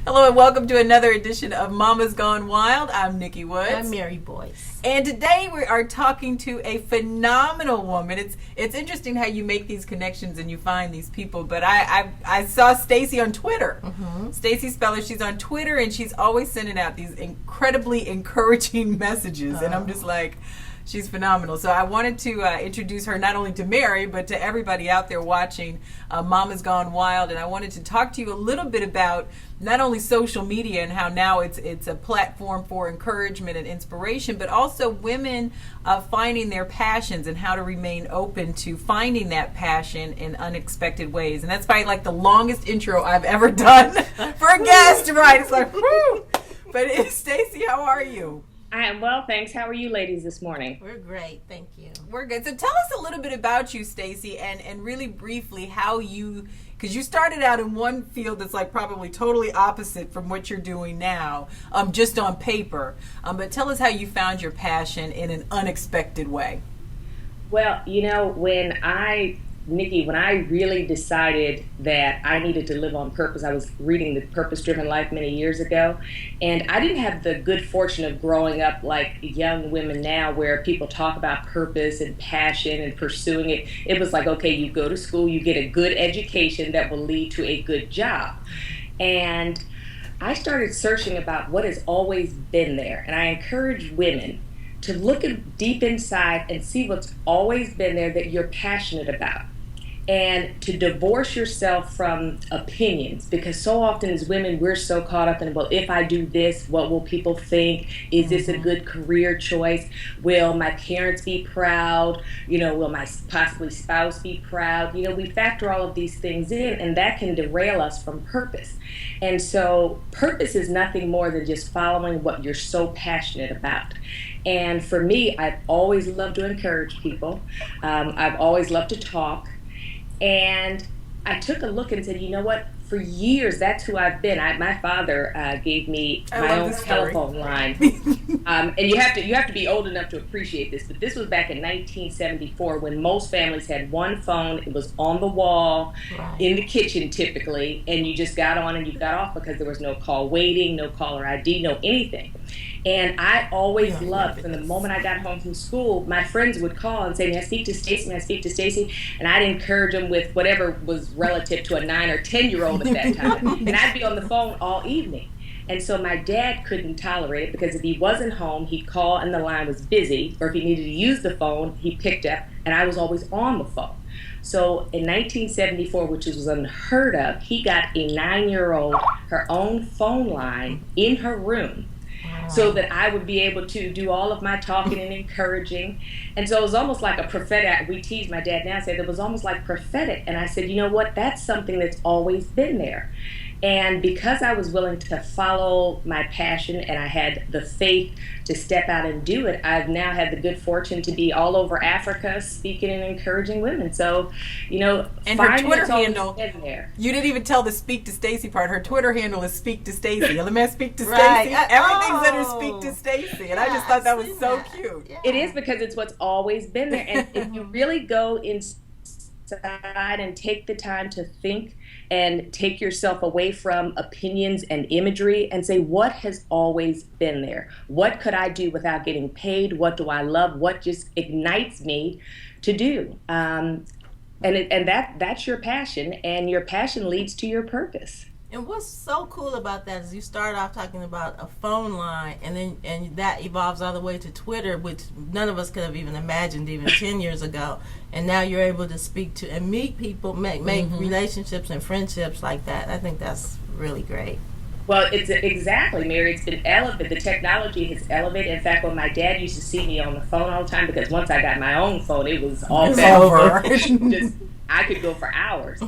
Hello and welcome to another edition of Mama's Gone Wild. I'm Nikki Woods. I'm Mary Boyce. And today we are talking to a phenomenal woman. It's interesting how you make these connections and you find these people. But I saw Stacey on Twitter. Mm-hmm. Stacey Speller, she's on Twitter and she's always sending out these incredibly encouraging messages. And I'm just like, she's phenomenal. So I wanted to introduce her not only to Mary, but to everybody out there watching Mama's Gone Wild. And I wanted to talk to you a little bit about not only social media and how now it's a platform for encouragement and inspiration, but also women finding their passions and how to remain open to finding that passion in unexpected ways. And that's probably like the longest intro I've ever done for a guest, right? It's like, whoo! But Stacey, how are you? I am well, thanks. How are you ladies this morning? We're great, thank you. We're good. So tell us a little bit about you, Stacey, and really briefly how you, because you started out in one field that's like probably totally opposite from what you're doing now, just on paper. But tell us how you found your passion in an unexpected way. Well, Nikki, when I really decided that I needed to live on purpose, I was reading The Purpose-Driven Life many years ago, and I didn't have the good fortune of growing up like young women now where people talk about purpose and passion and pursuing it. It was like, okay, you go to school, you get a good education that will lead to a good job. And I started searching about what has always been there, and I encourage women to look deep inside and see what's always been there that you're passionate about. And to divorce yourself from opinions, because so often as women, we're so caught up in, well, if I do this, what will people think? Is this a good career choice? Will my parents be proud? Will my possibly spouse be proud? We factor all of these things in, and that can derail us from purpose. And so purpose is nothing more than just following what you're so passionate about. And for me, I've always loved to encourage people. I've always loved to talk. And I took a look and said, you know what? For years, that's who I've been. My father gave me my own telephone line, and you have to be old enough to appreciate this. But this was back in 1974 when most families had one phone. It was on the wall, in the kitchen typically, and you just got on and you got off because there was no call waiting, no caller ID, no anything. And I always loved, from the moment I got home from school, my friends would call and say, may I speak to Stacey? May I speak to Stacey? And I'd encourage them with whatever was relative to a 9 or 10-year-old at that time. And I'd be on the phone all evening. And so my dad couldn't tolerate it because if he wasn't home, he'd call and the line was busy. Or if he needed to use the phone, he picked up, and I was always on the phone. So in 1974, which was unheard of, he got a 9-year-old her own phone line in her room, so that I would be able to do all of my talking and encouraging. And so it was almost like a prophetic. We tease my dad now, said it was almost like prophetic. And I said, you know what? That's something that's always been there. And because I was willing to follow my passion and I had the faith to step out and do it, I've now had the good fortune to be all over Africa speaking and encouraging women. So, and her Twitter handle, you didn't even tell the Speak to Stacey part. Her Twitter handle is Speak to Stacey. Let me speak to Stacey. Everything's under Speak to Stacey. And I just thought that was so cute. Yeah. It is, because it's what's always been there. And if you really go inside and take the time to think and take yourself away from opinions and imagery and say, what has always been there? What could I do without getting paid? What do I love? What just ignites me to do? And that's your passion, and your passion leads to your purpose. And what's so cool about that is you start off talking about a phone line, and that evolves all the way to Twitter, which none of us could have even imagined even 10 years ago. And now you're able to speak to and meet people, make relationships and friendships like that. I think that's really great. Well, it's exactly, Mary. It's been elevated. The technology has elevated. In fact, when my dad used to see me on the phone all the time, because once I got my own phone, it was all over. I could go for hours.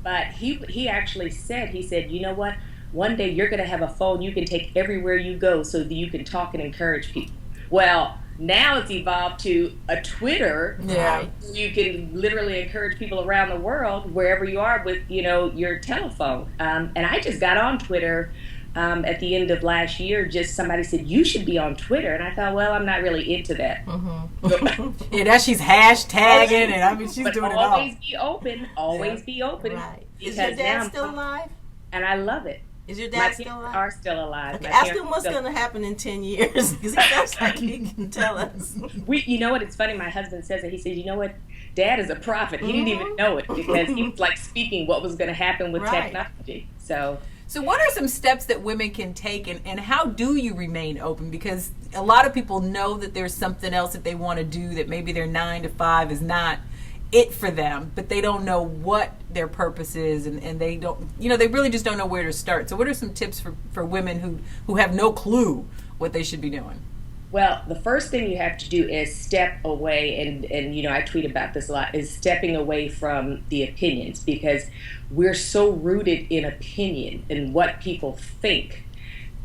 But he actually said, you know what? One day you're going to have a phone you can take everywhere you go so that you can talk and encourage people. Well, now it's evolved to a Twitter. Yeah. You can literally encourage people around the world, wherever you are, with, your telephone. And I just got on Twitter at the end of last year. Just somebody said, you should be on Twitter. And I thought, well, I'm not really into that. Yeah, that she's hashtagging, and she's doing it all. Always be open. Always be open. Right. Is your dad still alive? And I love it. Is your My dad still parents alive? are still alive. Okay, My ask parents him what's still- going to happen in 10 years, because he sounds like he can tell us. You know what? It's funny. My husband says it. He says, you know what? Dad is a prophet. He didn't even know it because he was like speaking what was going to happen with Right. technology. So what are some steps that women can take, and how do you remain open? Because a lot of people know that there's something else that they want to do, that maybe their 9 to 5 is not it for them, but they don't know what their purpose is, and they don't, they really just don't know where to start. So what are some tips for women who have no clue what they should be doing? well, the first thing you have to do is step away, and I tweet about this a lot, is stepping away from the opinions, because we're so rooted in opinion and what people think.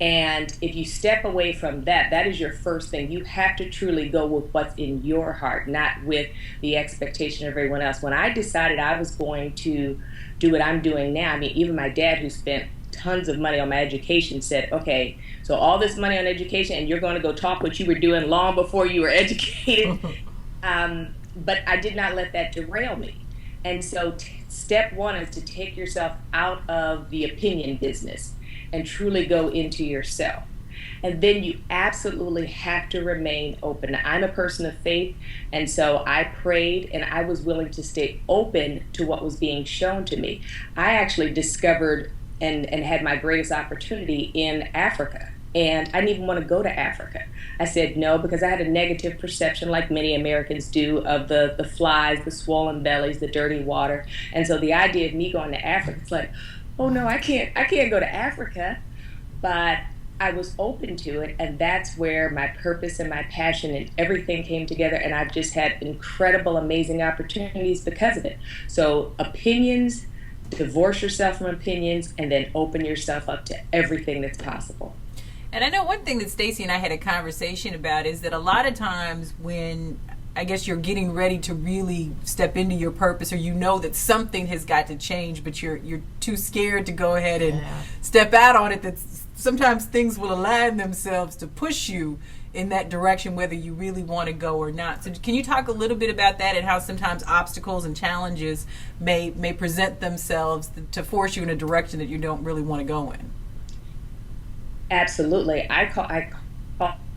And if you step away from that, that is your first thing. You have to truly go with what's in your heart, not with the expectation of everyone else. When I decided I was going to do what I'm doing now, I mean, even my dad, who spent tons of money on my education, said, okay, so all this money on education, and you're going to go talk what you were doing long before you were educated. But I did not let that derail me. And so step one is to take yourself out of the opinion business and truly go into yourself. And then you absolutely have to remain open. Now, I'm a person of faith, and so I prayed, and I was willing to stay open to what was being shown to me. I actually discovered and had my greatest opportunity in Africa. And I didn't even want to go to Africa. I said no, because I had a negative perception, like many Americans do, of the flies, the swollen bellies, the dirty water. And so the idea of me going to Africa, it's like, oh no, I can't go to Africa. But I was open to it, and that's where my purpose and my passion and everything came together, and I've just had incredible, amazing opportunities because of it. So opinions, divorce yourself from opinions, and then open yourself up to everything that's possible. And I know one thing that Stacey and I had a conversation about is that a lot of times when I guess you're getting ready to really step into your purpose, or that something has got to change, but you're too scared to go ahead and step out on it, that sometimes things will align themselves to push you in that direction, whether you really want to go or not. So can you talk a little bit about that, and how sometimes obstacles and challenges may present themselves to force you in a direction that you don't really want to go in? Absolutely. I call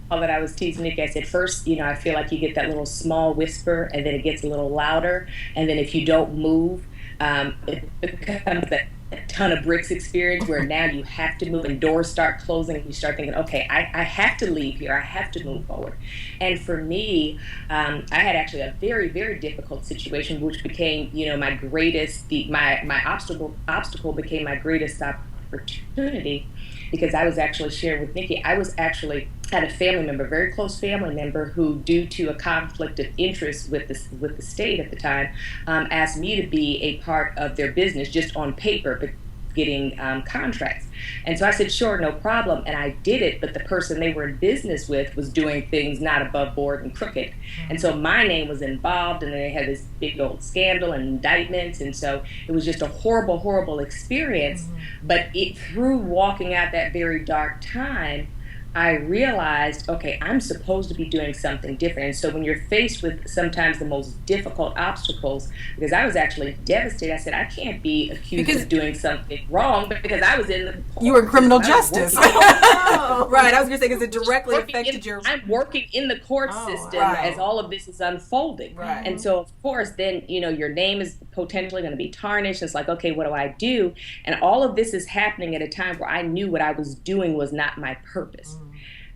that, I was teasing Nikki. I said, first, I feel like you get that little small whisper, and then it gets a little louder. And then if you don't move, it becomes a ton of bricks experience, where now you have to move and doors start closing, and you start thinking, okay, I have to leave here. I have to move forward. And for me, I had actually a very, very difficult situation, which became, my greatest, my obstacle became my greatest opportunity. Because I was actually sharing with Nikki, I had a family member, very close family member, who, due to a conflict of interest with the state at the time, asked me to be a part of their business, just on paper, but getting contracts. And so I said, sure, no problem. And I did it, but the person they were in business with was doing things not above board and crooked. And so my name was involved, and then they had this big old scandal and indictments. And so it was just a horrible, horrible experience. But through walking out that very dark time, I realized, okay, I'm supposed to be doing something different. And so when you're faced with sometimes the most difficult obstacles, because I was actually devastated, I said, I can't be accused of doing something wrong, because I was in the court. You were in criminal justice. Right, I was going to say, because it directly affected I'm working in the court system as all of this is unfolding. Right. And so, of course, then, your name is potentially going to be tarnished. It's like, okay, what do I do? And all of this is happening at a time where I knew what I was doing was not my purpose.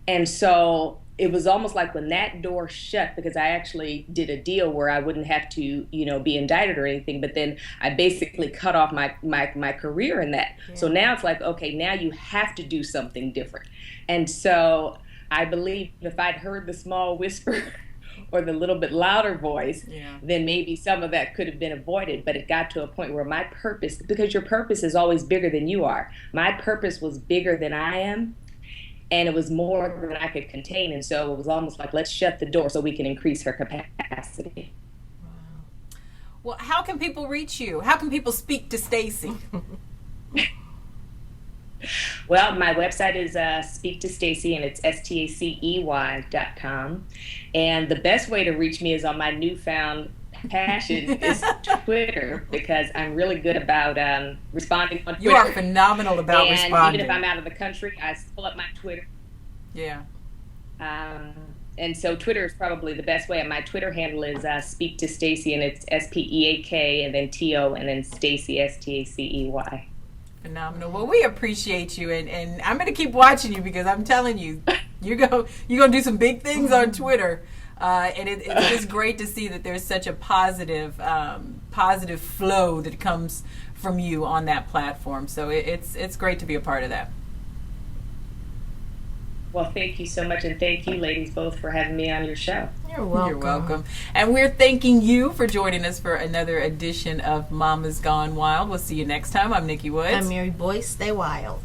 And so it was almost like when that door shut, because I actually did a deal where I wouldn't have to, be indicted or anything, but then I basically cut off my career in that. Yeah. So now it's like, okay, now you have to do something different. And so I believe if I'd heard the small whisper or the little bit louder voice, then maybe some of that could have been avoided. But it got to a point where my purpose, because your purpose is always bigger than you are, my purpose was bigger than I am. And it was more than I could contain. And so it was almost like, let's shut the door so we can increase her capacity. Wow. Well, how can people reach you? How can people speak to Stacey? Well, my website is Speak to Stacey, and it's STACEY.com. And the best way to reach me is on my newfound passion is Twitter, because I'm really good about responding on Twitter. You are phenomenal about and responding. even if I'm out of the country, I pull up my Twitter. Yeah. And so Twitter is probably the best way. And my Twitter handle is Speak to Stacey, and it's SPEAK and then TO and then Stacey STACEY. Phenomenal. Well, we appreciate you, and I'm going to keep watching you, because I'm telling you, you're going to do some big things on Twitter. And it's just great to see that there's such a positive flow that comes from you on that platform. So it's great to be a part of that. Well, thank you so much, and thank you, ladies, both for having me on your show. You're welcome. You're welcome. And we're thanking you for joining us for another edition of Mama's Gone Wild. We'll see you next time. I'm Nikki Woods. I'm Mary Boyce. Stay wild.